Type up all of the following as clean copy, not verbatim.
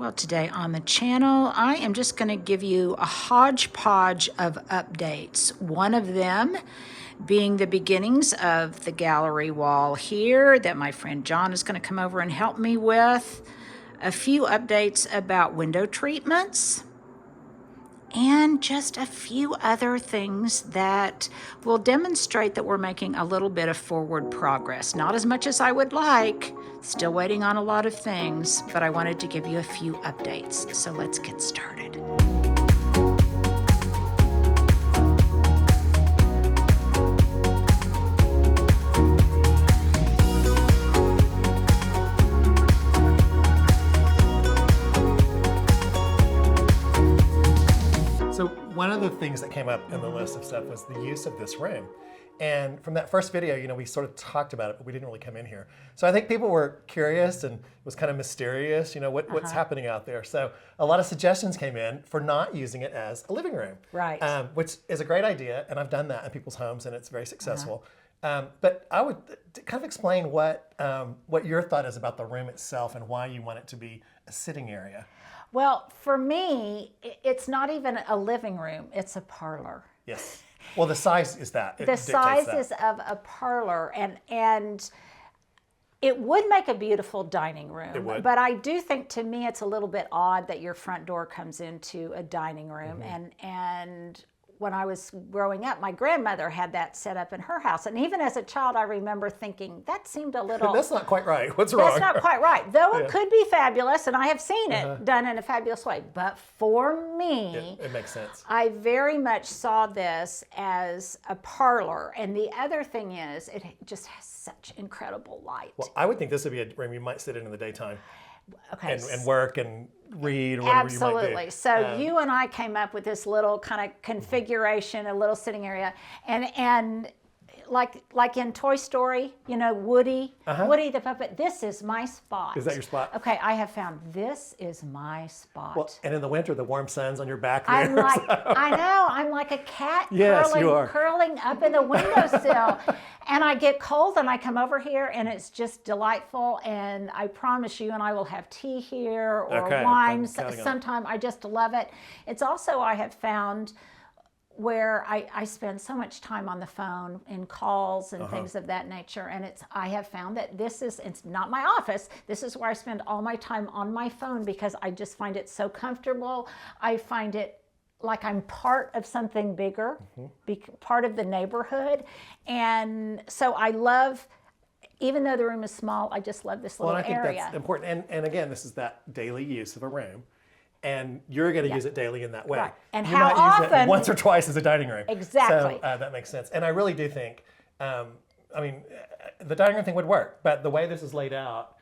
Well, today on the channel, I am just going to give you a hodgepodge of updates. One of them being the beginnings of the gallery wall here that my friend John is going to come over and help me with. A few updates about window treatments, and just a few other things that will demonstrate that we're making a little bit of forward progress. Not as much as I would like, still waiting on a lot of things, but I wanted to give you a few updates. So let's get started. One of the things that came up in the list of stuff was the use of this room. And from that first video, we sort of talked about it, but we didn't really come in here. So I think people were curious and it was kind of mysterious, what's happening out there. So a lot of suggestions came in for not using it as a living room. Right. Which is a great idea, and I've done that in people's homes and it's very successful. But I would kind of explain what your thought is about the room itself and why you want it to be a sitting area. Well, for me, it's not even a living room, it's a parlor. Yes. Well, the size is that. The size is of a parlor, and it would make a beautiful dining room. It would. But I do think, to me, it's a little bit odd that your front door comes into a dining room. And when I was growing up, my grandmother had that set up in her house. And even as a child, I remember thinking, that seemed a little... That's not quite right. What's wrong? That's not quite right. Though it could be fabulous, and I have seen it done in a fabulous way. But for me... It makes sense. I very much saw this as a parlor. And the other thing is, it just has such incredible light. Well, I would think this would be a room you might sit in the daytime. Okay. And work and read or whatever you might do. Absolutely. So you and I came up with this little kind of configuration, a little sitting area, and like in Toy Story, Woody the puppet. This is my spot. Is that your spot? Okay, I have found this is my spot. Well, and in the winter, the warm sun's on your back. I know. I'm like a cat Yes, you are. curling up in the windowsill. And I get cold and I come over here and it's just delightful. And I promise you, and I will have tea here or wine sometime. I just love it. It's also, I have found, where I spend so much time on the phone in calls and things of that nature. And I have found that it's not my office. This is where I spend all my time on my phone because I just find it so comfortable. I find it like I'm part of something bigger, part of the neighborhood. And so I love, even though the room is small, I just love this little area. Well, I think that's important. And again, this is that daily use of a room. And you're going to use it daily in that way. Right. And you're how not often? Use it once or twice as a dining room. Exactly. So that makes sense. And I really do think, the dining room thing would work. But the way this is laid out,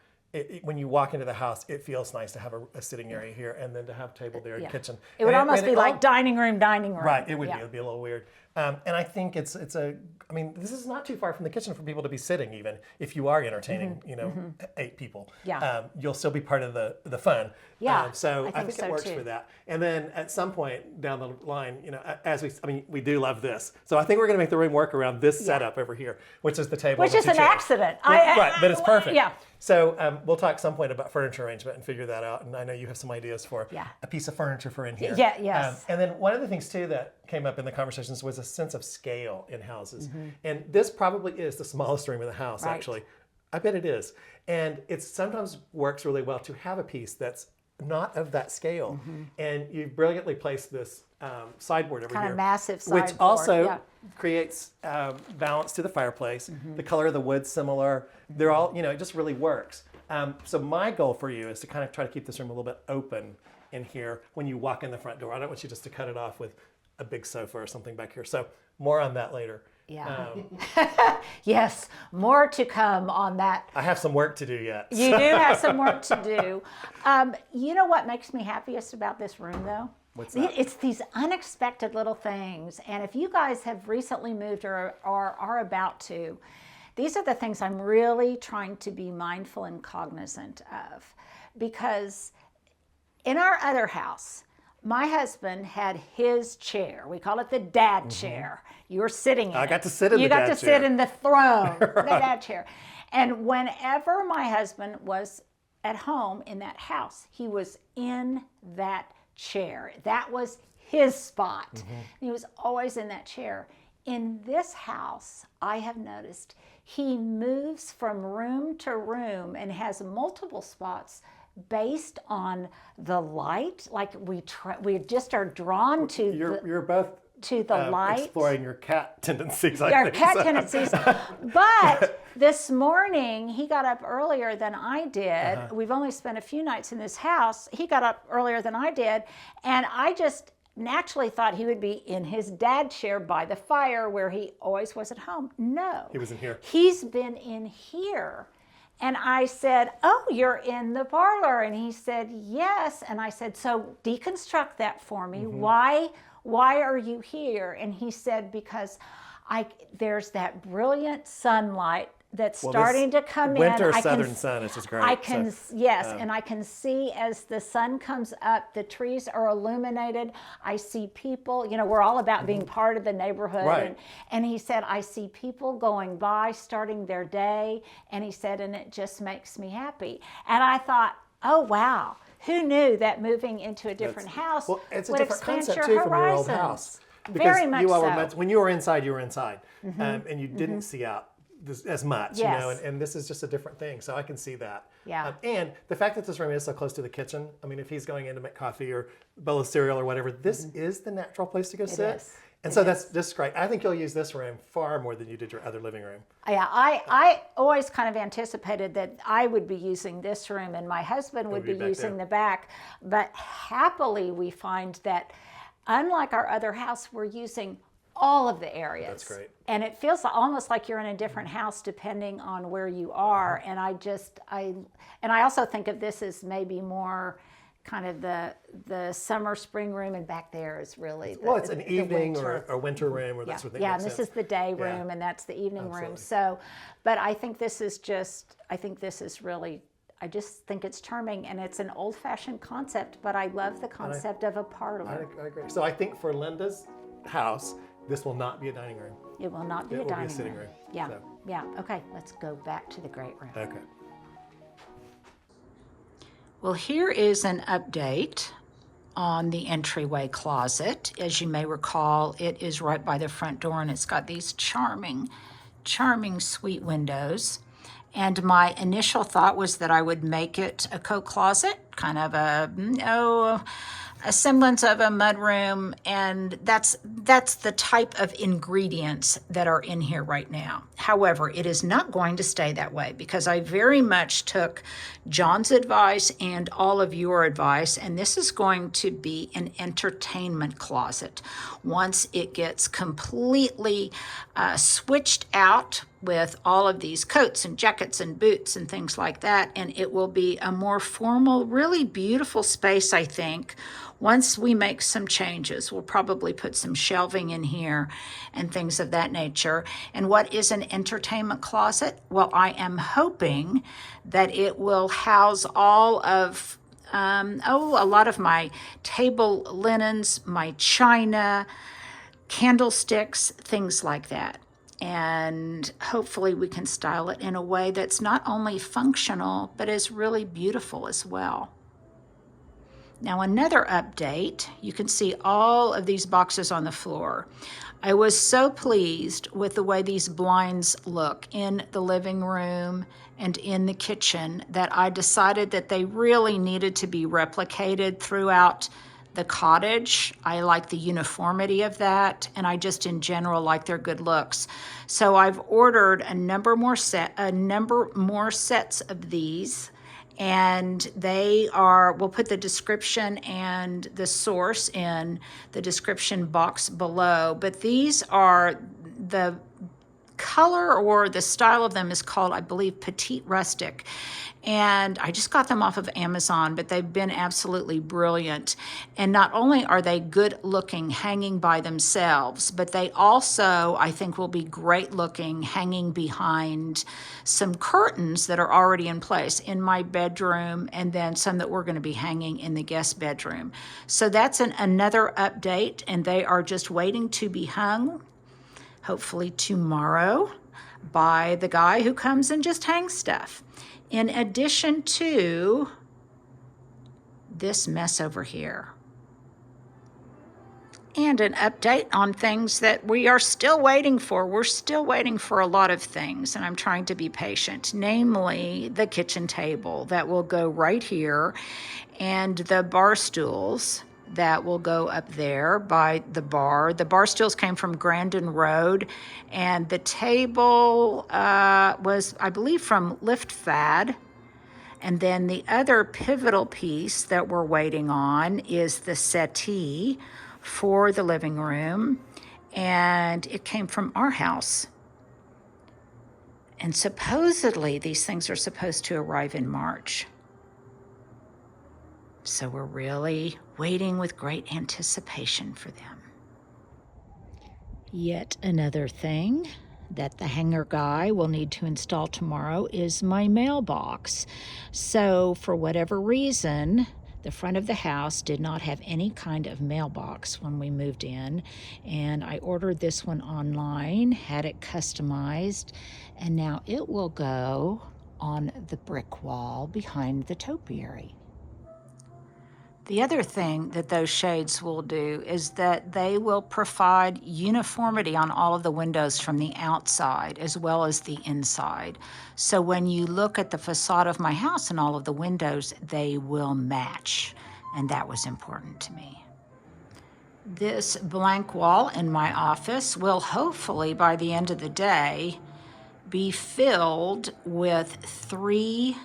when you walk into the house, it feels nice to have a sitting area here and then to have a table there, and kitchen. It would almost be like dining room. Right, it would be. It would be a little weird. And I think this is not too far from the kitchen for people to be sitting, even if you are entertaining, 8 people. Yeah. You'll still be part of the fun. Yeah. So I think it works for that. And then at some point down the line, we do love this. So I think we're going to make the room work around this setup over here, which is the table. Which is an accident. Right, but it's perfect. Yeah. So we'll talk some point about furniture arrangement and figure that out. And I know you have some ideas for a piece of furniture for in here. Yeah, yes. And then one of the things too that came up in the conversations was a sense of scale in houses. And this probably is the smallest room in the house, actually. I bet it is. And it sometimes works really well to have a piece that's not of that scale. And you brilliantly placed this sideboard over here. Kind of massive sideboard. Which also creates balance to the fireplace. The color of the wood's similar. They're all, it just really works. So my goal for you is to kind of try to keep this room a little bit open in here when you walk in the front door. I don't want you just to cut it off with a big sofa or something back here. So more on that later. Yeah. Yes, more to come on that. I have some work to do yet. You do have some work to do. You know what makes me happiest about this room, though? What's that? It's these unexpected little things. And if you guys have recently moved or are about to, these are the things I'm really trying to be mindful and cognizant of. Because in our other house, my husband had his chair. We call it the dad chair. You were sitting in I got to sit in the You dad got to chair. sit in the throne, the dad chair. And whenever my husband was at home in that house, he was in that chair. That was his spot. He was always in that chair. In this house, I have noticed he moves from room to room and has multiple spots based on the light. Like we just are drawn to you're both to the light. Exploring your cat tendencies, I think. Cat tendencies. But this morning, he got up earlier than I did. We've only spent a few nights in this house. He got up earlier than I did. And I just naturally thought he would be in his dad chair by the fire where he always was at home. No. He was in here. He's been in here. And I said, oh, you're in the parlor. And he said, yes. And I said, so deconstruct that for me. Why are you here? And he said, because there's that brilliant sunlight that's starting to come winter southern sun is just great. And I can see as the sun comes up, the trees are illuminated. I see people, we're all about being part of the neighborhood. Right. And he said, I see people going by, starting their day. And he said, and it just makes me happy. And I thought, oh, wow. Who knew that moving into a different house would expand your horizons? It's a different concept, too, from your old house. Because very much so. When you were inside, you were inside. And you didn't see out as much, yes. and this is just a different thing. So I can see that. Yeah. And the fact that this room is so close to the kitchen, I mean, if he's going in to make coffee or a bowl of cereal or whatever, this is the natural place to go sit. Is. And so that's just great. I think you'll use this room far more than you did your other living room. Yeah, I always kind of anticipated that I would be using this room and my husband would be using the back. But happily, we find that unlike our other house, we're using all of the areas. That's great. And it feels almost like you're in a different house depending on where you are. And I also think of this as maybe more kind of the summer, spring room, and back there is really it's an evening or a winter room or that sort of thing. Yeah, and this is the day room and that's the evening room. So, but I think this is really, I just think it's charming, and it's an old-fashioned concept, but I love the concept of a parlor. I agree. So I think for Linda's house, this will not be a dining room. It will not be a dining room. It will be a sitting room. Yeah, so. yeah. Okay, let's go back to the great room. Okay. Well, here is an update on the entryway closet. As you may recall, it is right by the front door, and it's got these charming, sweet windows. And my initial thought was that I would make it a coat closet, kind of a semblance of a mudroom, and that's the type of ingredients that are in here right now. However, it is not going to stay that way because I very much took John's advice and all of your advice, and this is going to be an entertainment closet. Once it gets completely switched out with all of these coats and jackets and boots and things like that, and it will be a more formal, really beautiful space, I think. Once we make some changes, we'll probably put some shelving in here and things of that nature. And what is an entertainment closet? Well, I am hoping that it will house all of, a lot of my table linens, my china, candlesticks, things like that. And hopefully we can style it in a way that's not only functional, but is really beautiful as well. Now, another update, you can see all of these boxes on the floor. I was so pleased with the way these blinds look in the living room and in the kitchen that I decided that they really needed to be replicated throughout the cottage. I like the uniformity of that, and I just in general like their good looks. So I've ordered a number more sets of these, and we'll put the description and the source in the description box below. But these are, the color or the style of them is called, I believe, Petite Rustic. And I just got them off of Amazon, but they've been absolutely brilliant. And not only are they good looking hanging by themselves, but they also, I think, will be great looking hanging behind some curtains that are already in place in my bedroom, and then some that we're going to be hanging in the guest bedroom. So that's another update, and they are just waiting to be hung, hopefully tomorrow, by the guy who comes and just hangs stuff. in addition to this mess over here. And an update on things that we are still waiting for. We're still waiting for a lot of things, and I'm trying to be patient, namely the kitchen table that will go right here, and the bar stools that will go up there by the bar. The bar stools came from Grandin Road, and the table was, I believe, from Lift Fad. And then the other pivotal piece that we're waiting on is the settee for the living room, and it came from our house. And supposedly these things are supposed to arrive in March. So we're really waiting with great anticipation for them. Yet another thing that the hanger guy will need to install tomorrow is my mailbox. So for whatever reason, the front of the house did not have any kind of mailbox when we moved in, and I ordered this one online, had it customized, and now it will go on the brick wall behind the topiary. The other thing that those shades will do is that they will provide uniformity on all of the windows from the outside as well as the inside. So when you look at the facade of my house and all of the windows, they will match, and that was important to me. This blank wall in my office will hopefully by the end of the day be filled with 3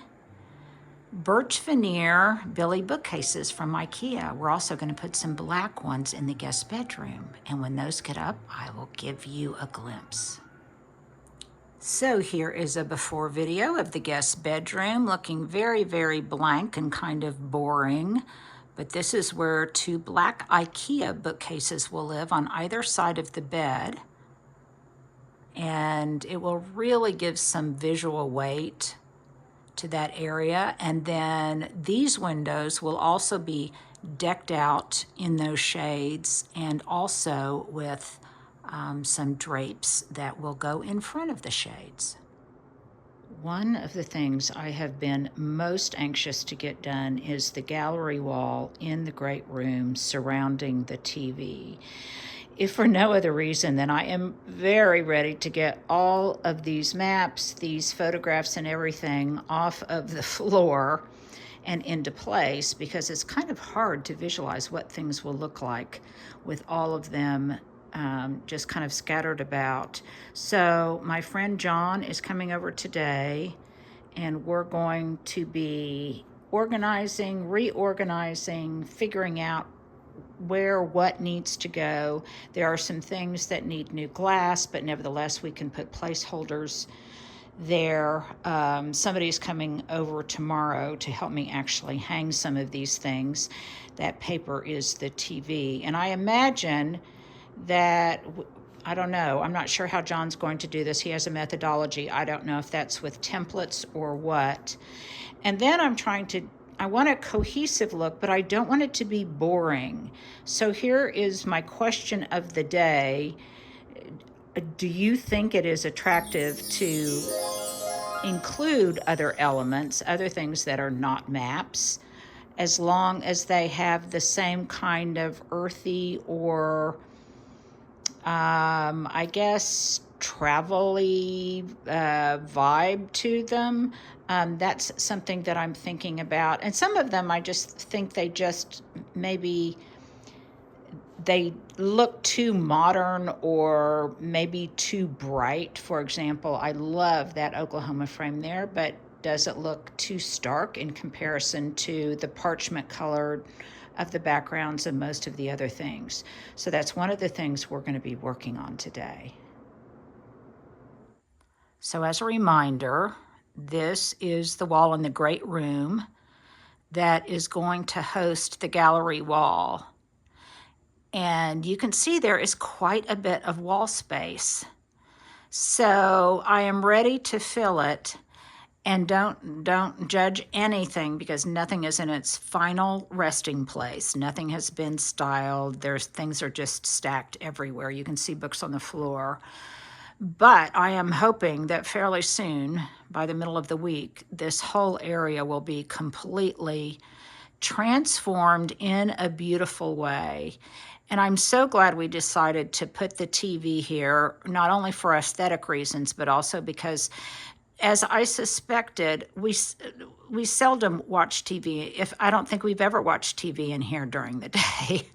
birch veneer Billy bookcases from IKEA. We're also going to put some black ones in the guest bedroom, and when those get up, I will give you a glimpse. So here is a before video of the guest bedroom, looking very, very blank and kind of boring. But this is where 2 black IKEA bookcases will live on either side of the bed, and it will really give some visual weight to that area. And then these windows will also be decked out in those shades, and also with some drapes that will go in front of the shades. One of the things I have been most anxious to get done is the gallery wall in the great room surrounding the TV. If for no other reason than I am very ready to get all of these maps, these photographs and everything off of the floor and into place, because it's kind of hard to visualize what things will look like with all of them just kind of scattered about. So my friend John is coming over today, and we're going to be organizing, reorganizing, figuring out where what needs to go. There are some things that need new glass, but nevertheless we can put placeholders there. Somebody's coming over tomorrow to help me actually hang some of these things. That paper is the TV, and I imagine that, I don't know, I'm not sure how John's going to do this. He has a methodology. I don't know if that's with templates or what. And then I want a cohesive look, but I don't want it to be boring. So here is my question of the day. Do you think it is attractive to include other elements, other things that are not maps, as long as they have the same kind of earthy or, I guess, travel-y vibe to them? That's something that I'm thinking about. And some of them I just think maybe they look too modern or maybe too bright. For example, I love that Oklahoma frame there, but does it look too stark in comparison to the parchment colored of the backgrounds and most of the other things? So that's one of the things we're going to be working on today. So as a reminder, this is the wall in the great room that is going to host the gallery wall. And you can see there is quite a bit of wall space. So I am ready to fill it, and don't judge anything, because nothing is in its final resting place. Nothing has been styled. Things are just stacked everywhere. You can see books on the floor. But I am hoping that fairly soon, by the middle of the week, this whole area will be completely transformed in a beautiful way. And I'm so glad we decided to put the TV here, not only for aesthetic reasons, but also because, as I suspected, we seldom watch TV. I don't think we've ever watched TV in here during the day.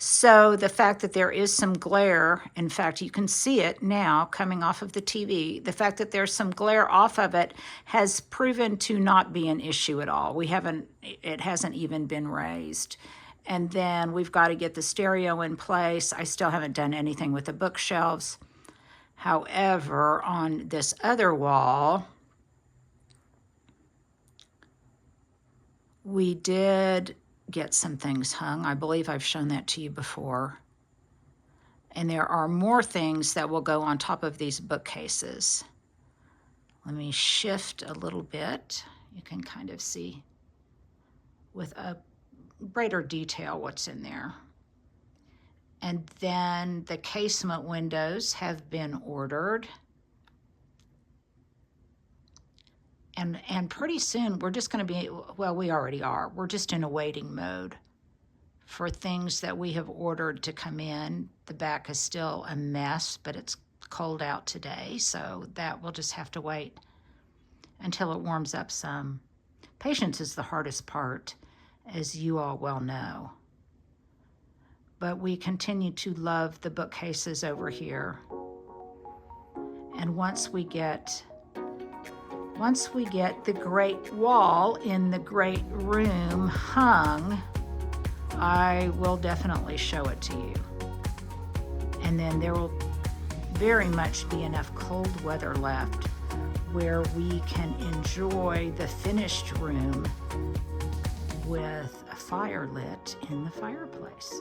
So the fact that there is some glare, in fact, you can see it now coming off of the TV. The fact that there's some glare off of it has proven to not be an issue at all. It hasn't even been raised. And then we've got to get the stereo in place. I still haven't done anything with the bookshelves. However, on this other wall, we did get some things hung. I believe I've shown that to you before. And there are more things that will go on top of these bookcases. Let me shift a little bit. You can kind of see with a greater detail what's in there. And then the casement windows have been ordered. And pretty soon we're just going to be, well, we already are. We're just in a waiting mode for things that we have ordered to come in. The back is still a mess, but it's cold out today, so that we'll just have to wait until it warms up some. Patience is the hardest part, as you all well know. But we continue to love the bookcases over here. And once we get the great wall in the great room hung, I will definitely show it to you. And then there will very much be enough cold weather left where we can enjoy the finished room with a fire lit in the fireplace.